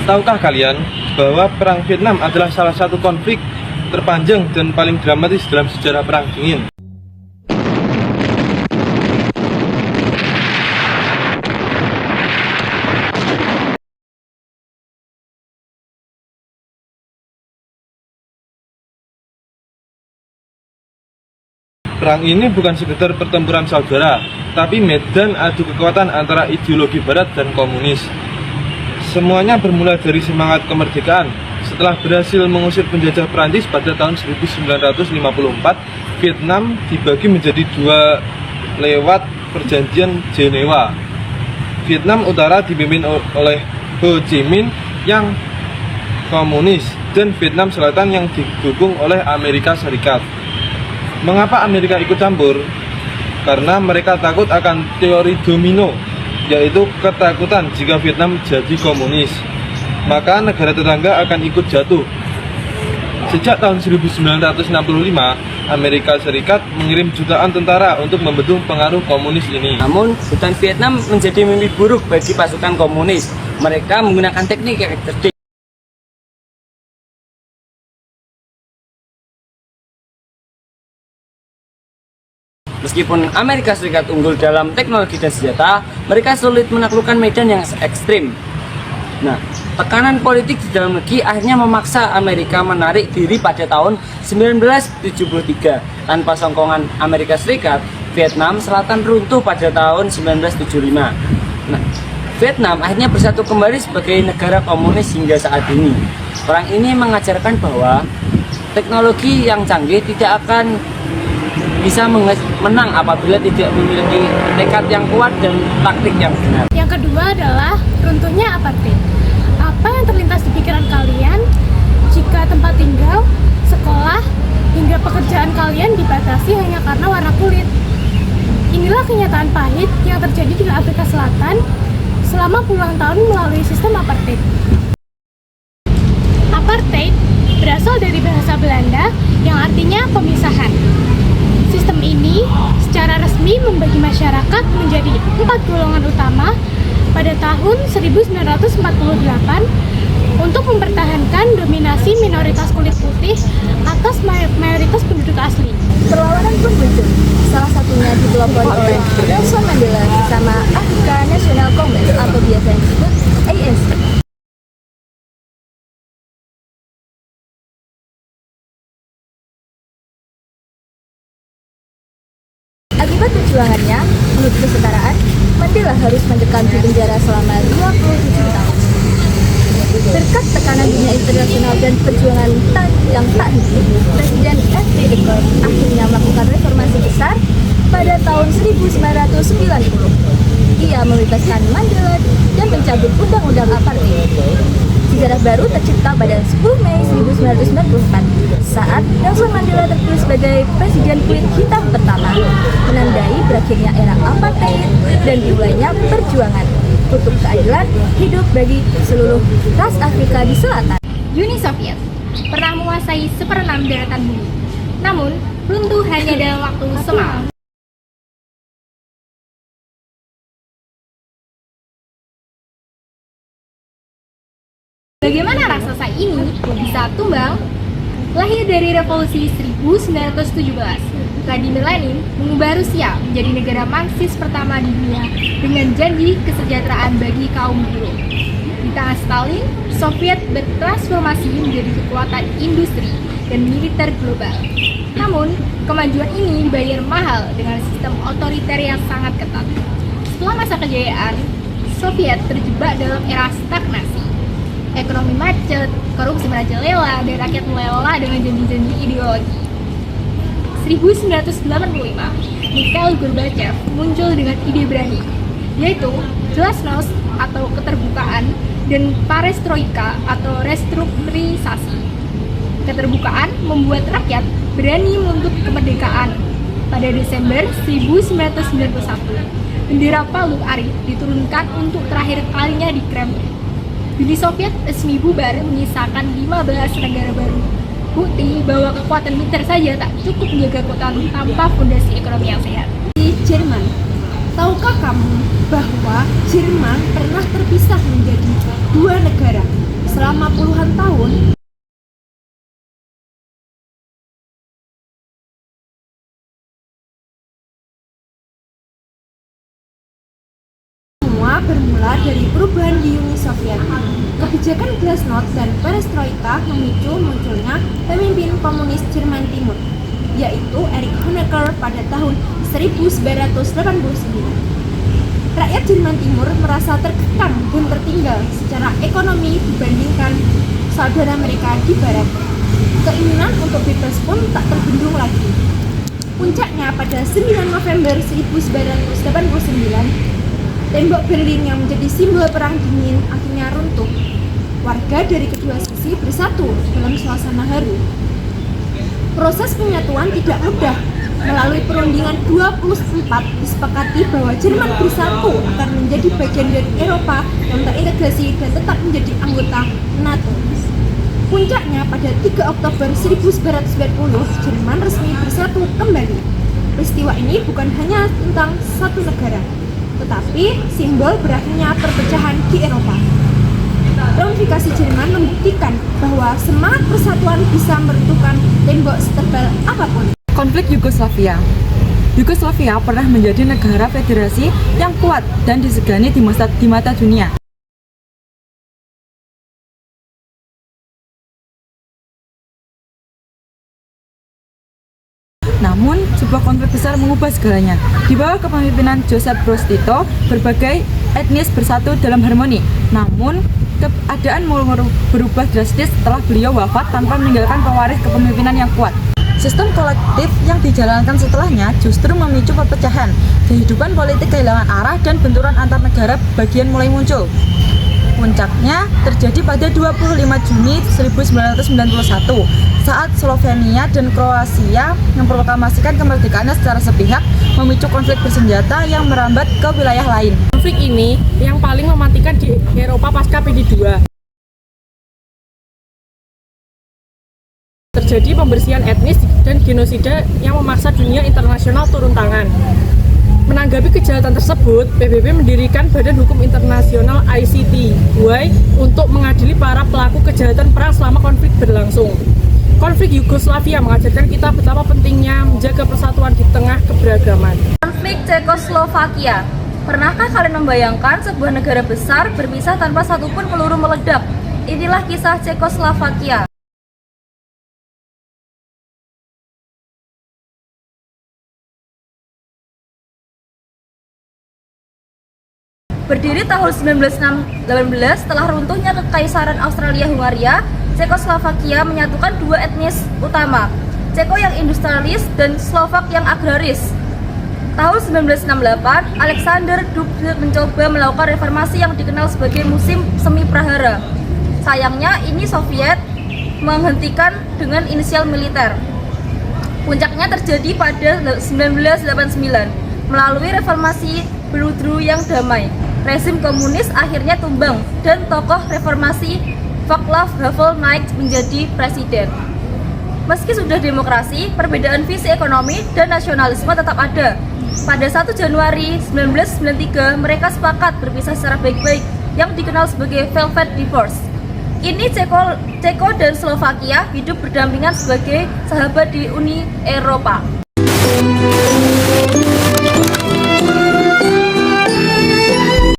Tahukah kalian bahwa Perang Vietnam adalah salah satu konflik terpanjang dan paling dramatis dalam sejarah Perang Dingin? Perang ini bukan sekedar pertempuran saudara, tapi medan adu kekuatan antara ideologi barat dan komunis. Semuanya bermula dari semangat kemerdekaan. Setelah berhasil mengusir penjajah Prancis pada tahun 1954, Vietnam dibagi menjadi dua lewat perjanjian Jenewa. Vietnam Utara dipimpin oleh Ho Chi Minh yang komunis dan Vietnam Selatan yang didukung oleh Amerika Serikat. Mengapa Amerika ikut campur? Karena mereka takut akan teori domino, yaitu ketakutan jika Vietnam jadi komunis, maka negara tetangga akan ikut jatuh. Sejak tahun 1965, Amerika Serikat mengirim jutaan tentara untuk membendung pengaruh komunis ini. Namun, hutan Vietnam menjadi mimpi buruk bagi pasukan komunis. Mereka menggunakan teknik yang cerdik. Meskipun Amerika Serikat unggul dalam teknologi dan senjata, mereka sulit menaklukkan medan yang ekstrim. Nah, tekanan politik di dalam negeri akhirnya memaksa Amerika menarik diri pada tahun 1973. Tanpa sokongan Amerika Serikat, Vietnam Selatan runtuh pada tahun 1975. Nah, Vietnam akhirnya bersatu kembali sebagai negara komunis hingga saat ini. Perang ini mengajarkan bahwa teknologi yang canggih tidak akan bisa menang apabila tidak memiliki tekad yang kuat dan taktik yang benar. Yang kedua adalah runtuhnya apartheid. Apa yang terlintas di pikiran kalian jika tempat tinggal, sekolah, hingga pekerjaan kalian dibatasi hanya karena warna kulit? Inilah kenyataan pahit yang terjadi di Afrika Selatan selama puluhan tahun melalui sistem apartheid. Apartheid berasal dari bahasa Belanda yang artinya pemisahan. Sistem ini secara resmi membagi masyarakat menjadi 4 golongan utama pada tahun 1948 untuk mempertahankan dominasi minoritas kulit putih atas mayoritas penduduk asli. Perlawanan pun muncul, salah satunya dipelopori oleh Nelson Mandela bersama African National Congress atau biasa disebut ANC. Akibat perjuangannya menurut kesetaraan, Mandela harus mendekam di penjara selama 27 tahun. Berkat tekanan dunia internasional dan perjuangan yang tak henti, Presiden F.W. de Klerk akhirnya melakukan reformasi besar pada tahun 1990. Ia membebaskan Mandela dan mencabut undang-undang apartheid. Sejarah baru tercipta pada 10 Mei 1994 saat Nelson Mandela terpilih sebagai presiden kulit hitam pertama, menandai berakhirnya era apartheid dan dimulainya perjuangan untuk keadilan hidup bagi seluruh ras Afrika di selatan. Uni Soviet pernah menguasai seperenam daratan bumi, namun runtuh hanya dalam waktu semalam. Bagaimana raksasa ini bisa tumbang? Lahir dari revolusi 1917, Vladimir Lenin mengubah Rusia menjadi negara Marxis pertama di dunia dengan janji kesejahteraan bagi kaum buruh. Di tangan Stalin, Soviet bertransformasi menjadi kekuatan industri dan militer global. Namun, kemajuan ini dibayar mahal dengan sistem otoriter yang sangat ketat. Setelah masa kejayaan, Soviet terjebak dalam era stagnasi. Ekonomi macet, korupsi merajalela, dan rakyat meleleh dengan janji-janji ideologi. 1985, Mikhail Gorbachev muncul dengan ide berani, yaitu glasnost atau keterbukaan dan perestroika atau restrukturisasi. Keterbukaan membuat rakyat berani menuntut kemerdekaan. Pada Desember 1991, bendera Palu Arit diturunkan untuk terakhir kalinya di Kremlin. Uni Soviet resmi bubar menyisakan 15 negara baru. Bukti bahwa kekuatan militer saja tak cukup menjaga kota tanpa fondasi ekonomi yang sehat. Di Jerman, tahukah kamu bahwa Jerman pernah terpisah menjadi dua negara, selama puluhan tahun, semua bermula dari perubahan di Uni Soviet. Kebijakan Glasnost dan Perestroika memicu munculnya pemimpin komunis Jerman Timur, yaitu Erich Honecker pada tahun 1989. Rakyat Jerman Timur merasa terkekang dan tertinggal secara ekonomi dibandingkan saudara mereka di Barat. Keinginan untuk bebas pun tak terbendung lagi. Puncaknya pada 9 November 1989, tembok Berlin yang menjadi simbol perang dingin akhirnya runtuh. Warga dari kedua sisi bersatu dalam suasana haru. Proses penyatuan tidak mudah. Melalui perundingan 24 disepakati bahwa Jerman bersatu akan menjadi bagian dari Eropa yang terintegrasi dan tetap menjadi anggota NATO. Puncaknya pada 3 Oktober 1990, Jerman resmi bersatu kembali. Peristiwa ini bukan hanya tentang satu negara, tetapi simbol berakhirnya perpecahan di Eropa. Reunifikasi Jerman membuktikan bahwa semangat persatuan bisa meruntuhkan tembok setebal apapun. Konflik Yugoslavia. Yugoslavia pernah menjadi negara federasi yang kuat dan disegani di mata dunia. Namun, sebuah konflik besar mengubah segalanya. Di bawah kepemimpinan Josip Broz Tito, berbagai etnis bersatu dalam harmoni. Namun, keadaan berubah drastis setelah beliau wafat tanpa meninggalkan pewaris kepemimpinan yang kuat. Sistem kolektif yang dijalankan setelahnya justru memicu perpecahan. Kehidupan politik kehilangan arah dan benturan antar negara bagian mulai muncul. Puncaknya terjadi pada 25 Juni 1991 saat Slovenia dan Kroasia memproklamasikan kemerdekaannya secara sepihak, memicu konflik bersenjata yang merambat ke wilayah lain. Konflik ini yang paling mematikan di Eropa pasca PD2. Terjadi pembersihan etnis dan genosida yang memaksa dunia internasional turun tangan. Menanggapi kejahatan tersebut, PBB mendirikan Badan Hukum Internasional ICTY untuk mengadili para pelaku kejahatan perang selama konflik berlangsung. Konflik Yugoslavia mengajarkan kita betapa pentingnya menjaga persatuan di tengah keberagaman. Konflik Cekoslovakia. Pernahkah kalian membayangkan sebuah negara besar berpisah tanpa satupun peluru meledak? Inilah kisah Cekoslovakia. Berdiri tahun 1918 setelah runtuhnya Kekaisaran Austria-Hungaria, Cekoslovakia menyatukan dua etnis utama, Ceko yang industrialis dan Slovak yang agraris. Tahun 1968, Alexander Dub mencoba melakukan reformasi yang dikenal sebagai musim semi prahara. Sayangnya, ini Soviet menghentikan dengan inisial militer. Puncaknya terjadi pada 1989 melalui reformasi Beludru yang damai. Rezim komunis akhirnya tumbang dan tokoh reformasi Václav Havel naik menjadi presiden. Meski sudah demokrasi, perbedaan visi ekonomi dan nasionalisme tetap ada. Pada 1 Januari 1993, mereka sepakat berpisah secara baik-baik yang dikenal sebagai Velvet Divorce. Kini Ceko dan Slovakia hidup berdampingan sebagai sahabat di Uni Eropa.